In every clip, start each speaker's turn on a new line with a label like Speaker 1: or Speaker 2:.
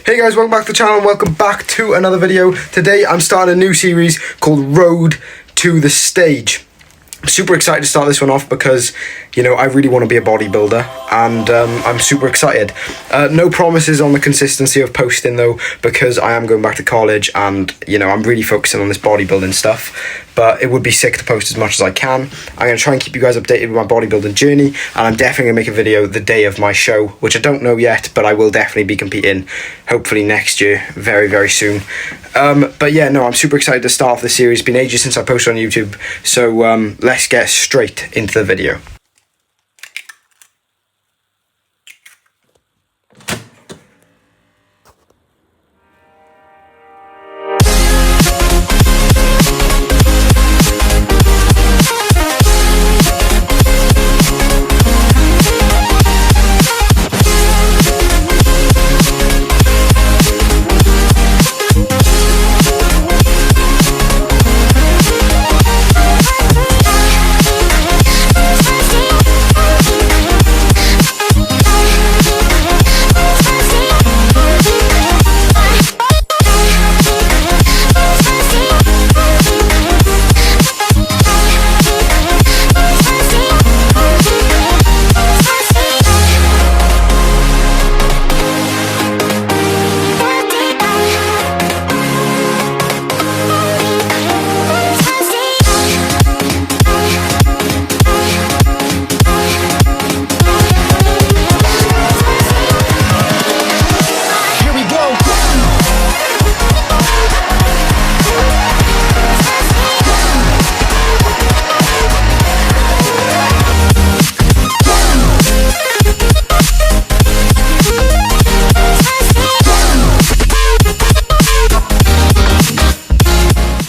Speaker 1: Hey guys, welcome back to the channel and welcome back to another video. Today I'm starting a new series called Road to the Stage. I'm super excited to start this one off because, you know, I really want to be a bodybuilder and I'm super excited. No promises on the consistency of posting though, because I am going back to college and, you know, I'm really focusing on this bodybuilding stuff. But it would be sick to post as much as I can. I'm going to try and keep you guys updated with my bodybuilding journey, and I'm definitely going to make a video the day of my show, which I don't know yet, but I will definitely be competing hopefully next year, very, very soon. But yeah, no, I'm super excited to start off this series. It's been ages since I posted on YouTube, so let's get straight into the video.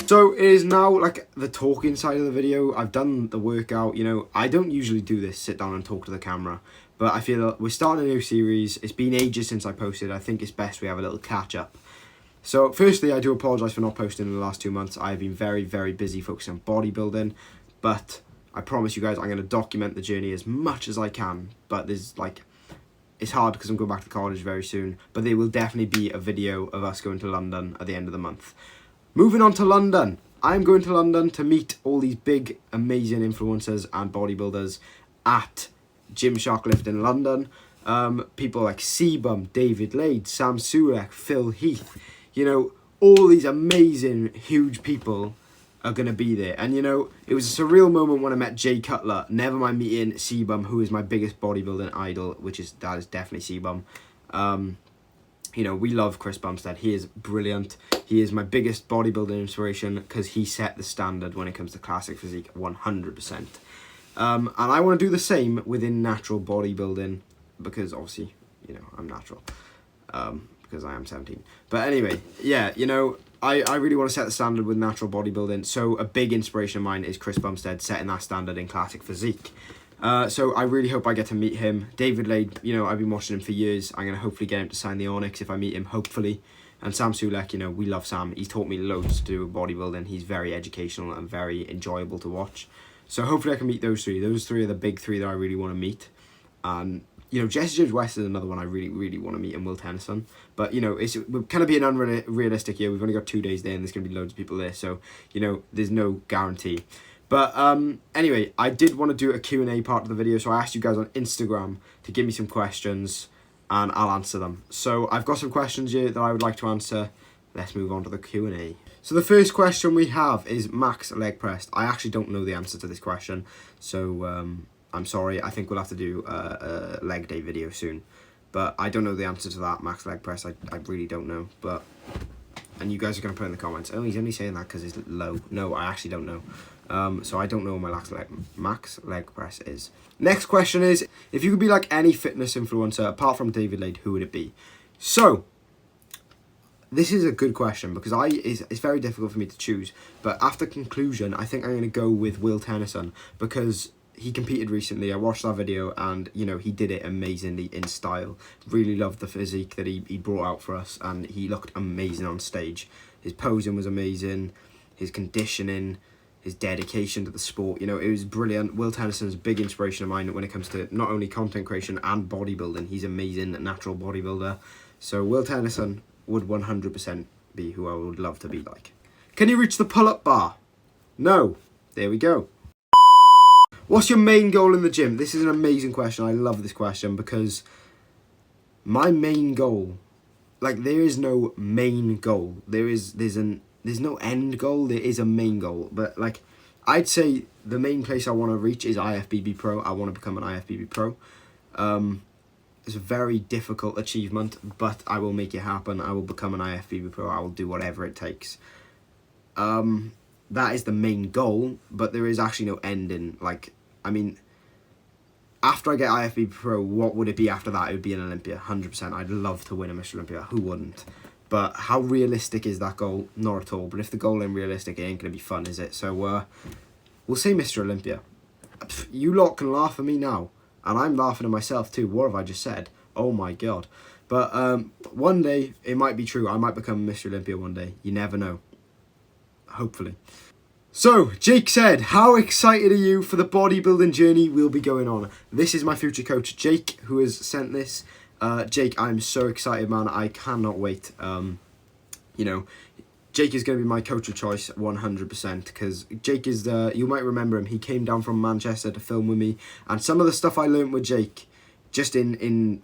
Speaker 1: So it is now like the talking side of the video. I've done the workout, you know, I don't usually do this, sit down and talk to the camera, but I feel like we're starting a new series. It's been ages since I posted. I think it's best we have a little catch up. So firstly, I do apologise for not posting in the last 2 months. I've been very, very busy focusing on bodybuilding, but I promise you guys I'm going to document the journey as much as I can. But there's like, it's hard because I'm going back to college very soon, but there will definitely be a video of us going to London at the end of the month. Moving on to London, I'm going to London to meet all these big, amazing influencers and bodybuilders at Gymshark Lift in London. People like Sebum, David Lade, Sam Sulek, Phil Heath. You know, all these amazing, huge people are going to be there. And, you know, it was a surreal moment when I met Jay Cutler. Never mind meeting Sebum, who is my biggest bodybuilding idol, that is definitely Sebum. You know, we love Chris Bumstead. He is brilliant. He is my biggest bodybuilding inspiration because he set the standard when it comes to classic physique 100%. And I want to do the same within natural bodybuilding because obviously, you know, I'm natural because I am 17. But anyway, yeah, you know, I really want to set the standard with natural bodybuilding. So a big inspiration of mine is Chris Bumstead setting that standard in classic physique. So I really hope I get to meet him. David Lade, you know, I've been watching him for years. I'm going to hopefully get him to sign the Onyx if I meet him, hopefully. And Sam Sulek, you know, we love Sam. He's taught me loads to do bodybuilding. He's very educational and very enjoyable to watch. So hopefully I can meet those three. Those three are the big three that I really want to meet. And, you know, Jesse James West is another one I really, really want to meet, and Will Tennyson. But, you know, we're kind of being unrealistic here. We've only got 2 days there and there's going to be loads of people there. So, you know, there's no guarantee. But anyway, I did want to do a Q&A part of the video, so I asked you guys on Instagram to give me some questions, and I'll answer them. So I've got some questions here that I would like to answer. Let's move on to the Q&A. So the first question we have is max leg press. I actually don't know the answer to this question, so I'm sorry. I think we'll have to do a leg day video soon. But I don't know the answer to that max leg press. I really don't know. And you guys are going to put in the comments, oh, he's only saying that because it's low. No, I actually don't know. So I don't know what my max leg press is. Next question is, if you could be like any fitness influencer apart from David Lade, who would it be? So this is a good question because it's very difficult for me to choose. But after conclusion, I think I'm going to go with Will Tennyson because he competed recently. I watched that video and, you know, he did it amazingly in style. Really loved the physique that he brought out for us, and he looked amazing on stage. His posing was amazing, his conditioning, his dedication to the sport, you know, it was brilliant. Will Tennyson's a big inspiration of mine when it comes to not only content creation and bodybuilding. He's amazing, a natural bodybuilder. So Will Tennyson would 100% be who I would love to be like. Can you reach the pull-up bar? No. There we go. What's your main goal in the gym? This is an amazing question. I love this question because my main goal, like, there is no main goal. There's no end goal. There is a main goal. But, like, I'd say the main place I want to reach is IFBB Pro. I want to become an IFBB Pro. It's a very difficult achievement, but I will make it happen. I will become an IFBB Pro. I will do whatever it takes. That is the main goal, but there is actually no end in, like, I mean, after I get IFBB Pro, what would it be after that? It would be an Olympia, 100%. I'd love to win a Mr. Olympia. Who wouldn't? But how realistic is that goal? Not at all. But if the goal ain't realistic, it ain't going to be fun, is it? So, we'll say Mr. Olympia. You lot can laugh at me now. And I'm laughing at myself too. What have I just said? Oh my God. But one day, it might be true. I might become Mr. Olympia one day. You never know. Hopefully. So, Jake said, how excited are you for the bodybuilding journey we'll be going on? This is my future coach, Jake, who has sent this. Jake, I'm so excited, man. I cannot wait. You know, Jake is going to be my coach of choice 100% because Jake is you might remember him. He came down from Manchester to film with me. And some of the stuff I learned with Jake, just in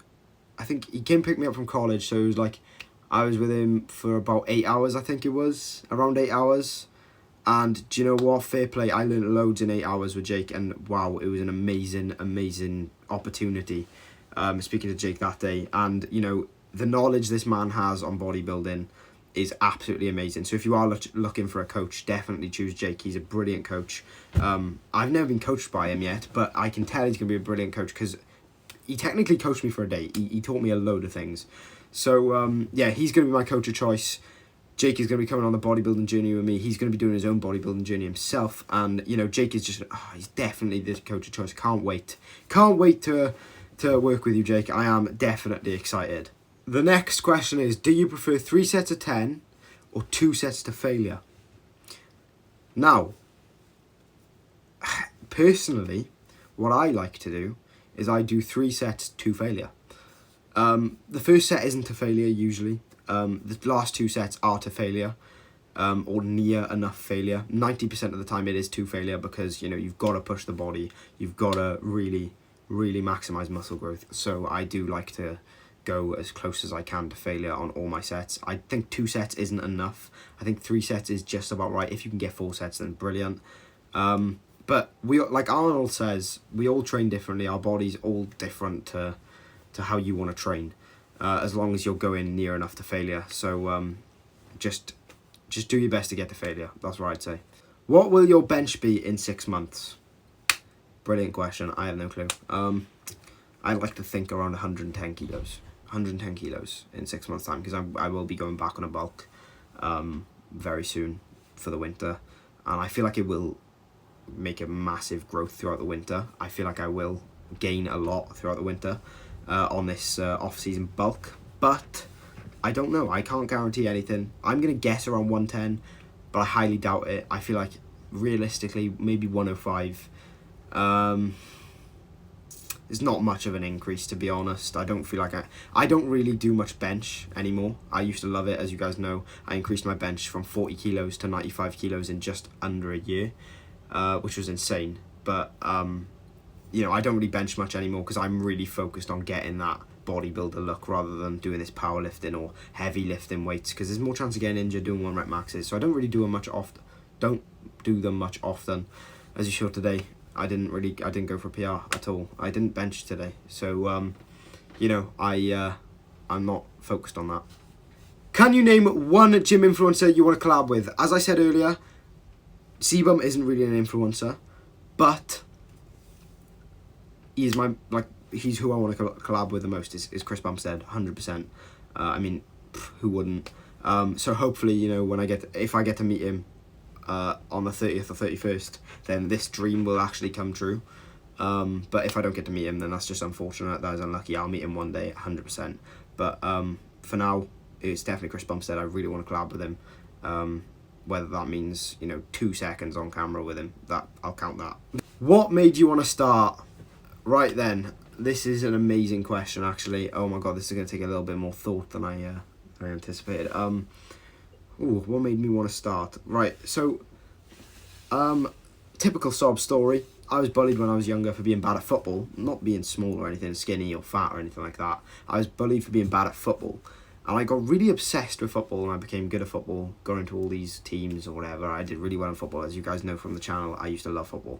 Speaker 1: I think he came pick me up from college. So it was like, I was with him for about 8 hours, I think it was. Around 8 hours. And do you know what? Fair play. I learned loads in 8 hours with Jake. And wow, it was an amazing, amazing opportunity speaking to Jake that day. And, you know, the knowledge this man has on bodybuilding is absolutely amazing. So if you are looking for a coach, definitely choose Jake. He's a brilliant coach. I've never been coached by him yet, but I can tell he's going to be a brilliant coach because he technically coached me for a day. He taught me a load of things. So, yeah, he's going to be my coach of choice. Jake is going to be coming on the bodybuilding journey with me. He's going to be doing his own bodybuilding journey himself. And, you know, Jake is just, he's definitely the coach of choice. Can't wait. Can't wait to work with you, Jake. I am definitely excited. The next question is, do you prefer 3 sets of 10 or 2 sets to failure? Now, personally, what I like to do is I do 3 sets to failure. The first set isn't to failure usually. The last 2 sets are to failure, or near enough failure. 90% of the time it is to failure because, you know, you've got to push the body. You've got to really, really maximize muscle growth. So I do like to go as close as I can to failure on all my sets. I think 2 sets isn't enough. I think 3 sets is just about right. If you can get 4 sets, then brilliant. But we, like Arnold says, we all train differently. Our body's all different to how you want to train. As long as you're going near enough to failure. So just do your best to get to failure. That's what I'd say. What will your bench be in 6 months? Brilliant question. I have no clue. I'd like to think around 110 kilos. 110 kilos in 6 months' time because I will be going back on a bulk very soon for the winter. And I feel like it will make a massive growth throughout the winter. I feel like I will gain a lot throughout the winter. On this off-season bulk, but I don't know. I can't guarantee anything. I'm going to guess around 110, but I highly doubt it. I feel like, realistically, maybe 105. It's not much of an increase, to be honest. I don't feel like I don't really do much bench anymore. I used to love it, as you guys know. I increased my bench from 40 kilos to 95 kilos in just under a year, which was insane. But you know, I don't really bench much anymore because I'm really focused on getting that bodybuilder look rather than doing this powerlifting or heavy lifting weights because there's more chance of getting injured doing 1 rep maxes. So I don't really do them much often. Don't do them much often. As you saw today, I didn't go for a PR at all. I didn't bench today. So you know, I'm not focused on that. Can you name 1 gym influencer you want to collab with? As I said earlier, Sebum isn't really an influencer, but he's he's who I want to collab with the most is Chris Bumstead, 100%. I mean, who wouldn't? So hopefully, you know, if I get to meet him on the 30th or 31st, then this dream will actually come true. But if I don't get to meet him, then that's just unfortunate. That is unlucky. I'll meet him one day, 100%. But for now, it's definitely Chris Bumstead. I really want to collab with him. Whether that means, you know, 2 seconds on camera with him, that I'll count that. What made you want to start? Right then, this is an amazing question, actually. Oh my god, this is going to take a little bit more thought than I anticipated. Ooh, what made me want to start? Right, so, typical sob story. I was bullied when I was younger for being bad at football. Not being small or anything, skinny or fat or anything like that. I was bullied for being bad at football. And I got really obsessed with football, and I became good at football, got into all these teams or whatever. I did really well in football. As you guys know from the channel, I used to love football.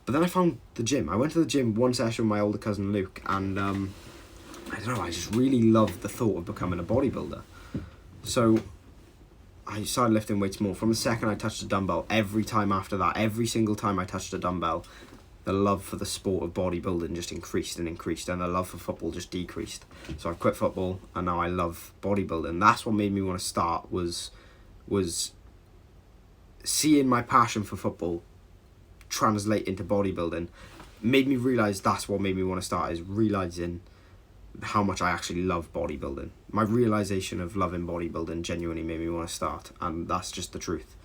Speaker 1: But then I found the gym. I went to the gym one session with my older cousin Luke, and I don't know, I just really loved the thought of becoming a bodybuilder. So I started lifting weights more. From the second I touched a dumbbell, every time after that, every single time I touched a dumbbell, the love for the sport of bodybuilding just increased and increased, and the love for football just decreased. So I've quit football, and now I love bodybuilding. That's what made me want to start, was seeing my passion for football translate into bodybuilding. Made me realise that's what made me want to start, is realising how much I actually love bodybuilding. My realisation of loving bodybuilding genuinely made me want to start, and that's just the truth.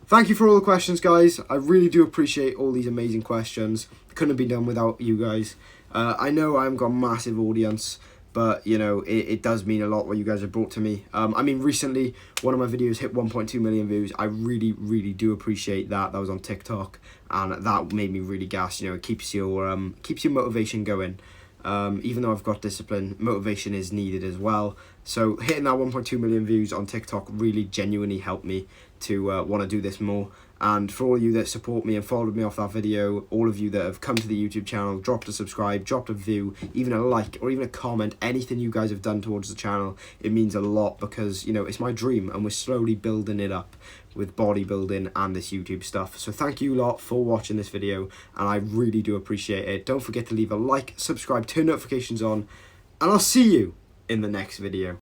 Speaker 1: Thank you for all the questions, guys. I really do appreciate all these amazing questions. Couldn't have been done without you guys. I know I haven't got a massive audience, but, you know, it does mean a lot what you guys have brought to me. I mean, recently, one of my videos hit 1.2 million views. I really, really do appreciate that. That was on TikTok, and that made me really gassed. You know, it keeps your motivation going. Even though I've got discipline, motivation is needed as well. So hitting that 1.2 million views on TikTok really genuinely helped me to want to do this more. And for all of you that support me and followed me off that video, all of you that have come to the YouTube channel, dropped a subscribe, dropped a view, even a like, or even a comment, anything you guys have done towards the channel, it means a lot, because, you know, it's my dream, and we're slowly building it up with bodybuilding and this YouTube stuff. So thank you lot for watching this video, and I really do appreciate it. Don't forget to leave a like, subscribe, turn notifications on, and I'll see you in the next video.